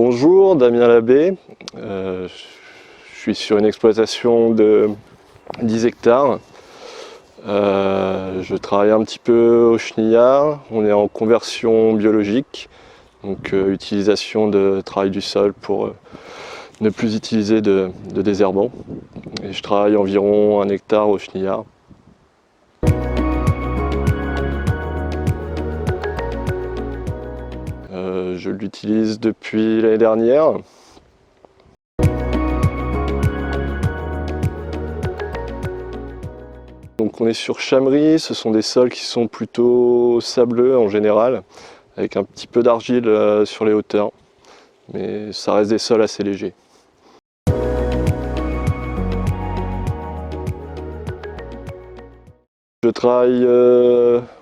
Bonjour, Damien Labbé. Je suis sur une exploitation de 10 hectares. Je travaille un petit peu au chenillard. On est en conversion biologique, donc utilisation de travail du sol pour ne plus utiliser de désherbants. Et je travaille environ 1 hectare au chenillard. Je l'utilise depuis l'année dernière. Donc on est sur Chamery, ce sont des sols qui sont plutôt sableux en général, avec un petit peu d'argile sur les hauteurs, mais ça reste des sols assez légers. Je travaille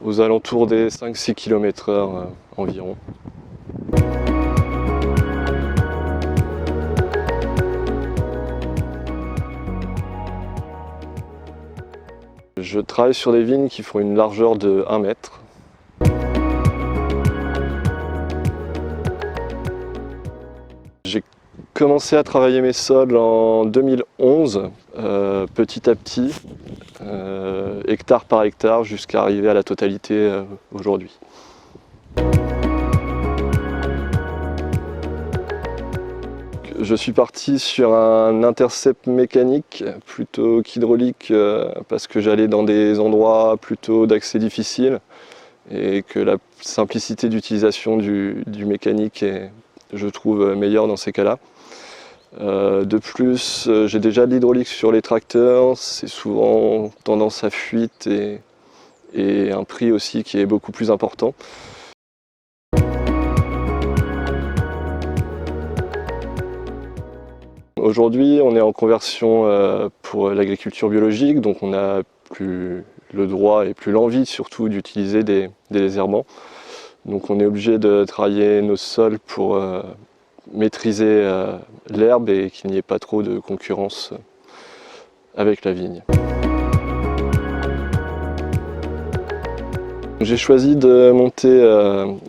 aux alentours des 5-6 km/h environ. Je travaille sur des vignes qui font une largeur de 1 mètre. J'ai commencé à travailler mes sols en 2011, petit à petit, hectare par hectare, jusqu'à arriver à la totalité aujourd'hui. Je suis parti sur un intercept mécanique plutôt qu'hydraulique parce que j'allais dans des endroits plutôt d'accès difficile et que la simplicité d'utilisation du mécanique est, je trouve, meilleure dans ces cas-là. De plus, j'ai déjà de l'hydraulique sur les tracteurs, c'est souvent tendance à fuite et un prix aussi qui est beaucoup plus important. Aujourd'hui, on est en conversion pour l'agriculture biologique, donc on n'a plus le droit et plus l'envie surtout d'utiliser des désherbants. Donc on est obligé de travailler nos sols pour maîtriser l'herbe et qu'il n'y ait pas trop de concurrence avec la vigne. J'ai choisi de monter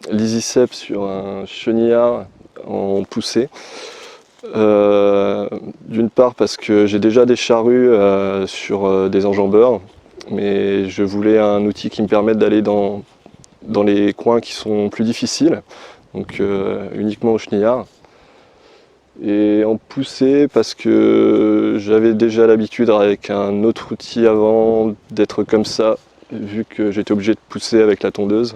l'Easycep sur un chenillard en poussée. D'une part parce que j'ai déjà des charrues sur des enjambeurs, mais je voulais un outil qui me permette d'aller dans les coins qui sont plus difficiles, donc uniquement au chenillard. Et en poussée parce que j'avais déjà l'habitude avec un autre outil avant d'être comme ça, vu que j'étais obligé de pousser avec la tondeuse.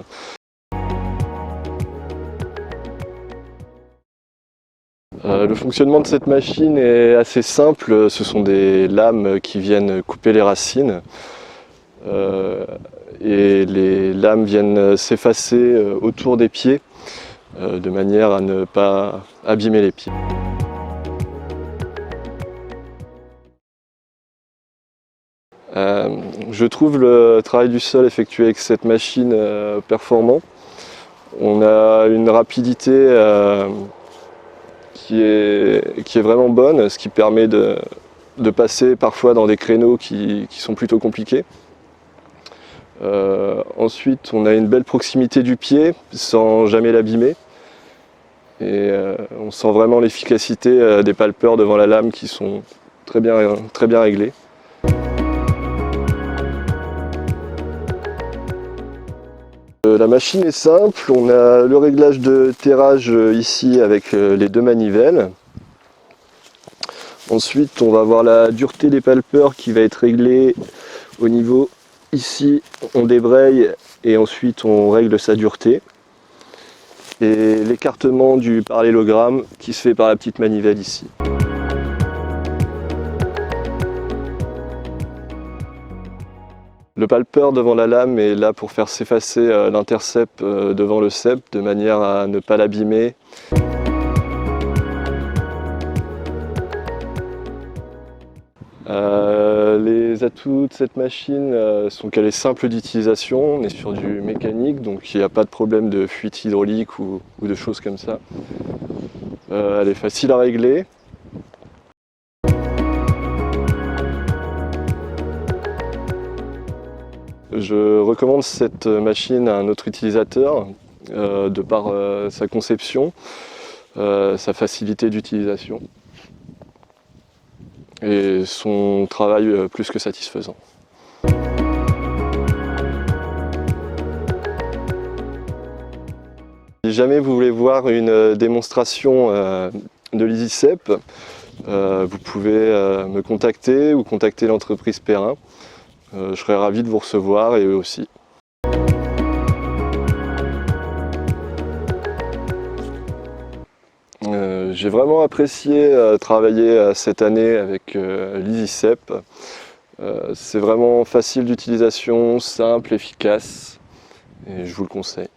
Le fonctionnement de cette machine est assez simple, ce sont des lames qui viennent couper les racines et les lames viennent s'effacer autour des pieds de manière à ne pas abîmer les pieds. Je trouve le travail du sol effectué avec cette machine performant. On a une rapidité qui est vraiment bonne, ce qui permet de passer parfois dans des créneaux qui sont plutôt compliqués. Ensuite, on a une belle proximité du pied sans jamais l'abîmer. Et on sent vraiment l'efficacité des palpeurs devant la lame qui sont très bien réglés. La machine est simple, on a le réglage de terrage ici avec les 2 manivelles. Ensuite, on va avoir la dureté des palpeurs qui va être réglée au niveau ici, on débraye et ensuite on règle sa dureté. Et l'écartement du parallélogramme qui se fait par la petite manivelle ici. Le palpeur devant la lame est là pour faire s'effacer l'intercept devant le cep de manière à ne pas l'abîmer. Les atouts de cette machine sont qu'elle est simple d'utilisation, on est sur du mécanique donc il n'y a pas de problème de fuite hydraulique ou de choses comme ça. Elle est facile à régler. Je recommande cette machine à un autre utilisateur de par sa conception. sa facilité d'utilisation et son travail plus que satisfaisant. Si jamais vous voulez voir une démonstration de l'EasyCep, vous pouvez me contacter ou contacter l'entreprise Perrin. Je serai ravi de vous recevoir et eux aussi. J'ai vraiment apprécié travailler cette année avec l'EasyCep. C'est vraiment facile d'utilisation, simple, efficace et je vous le conseille.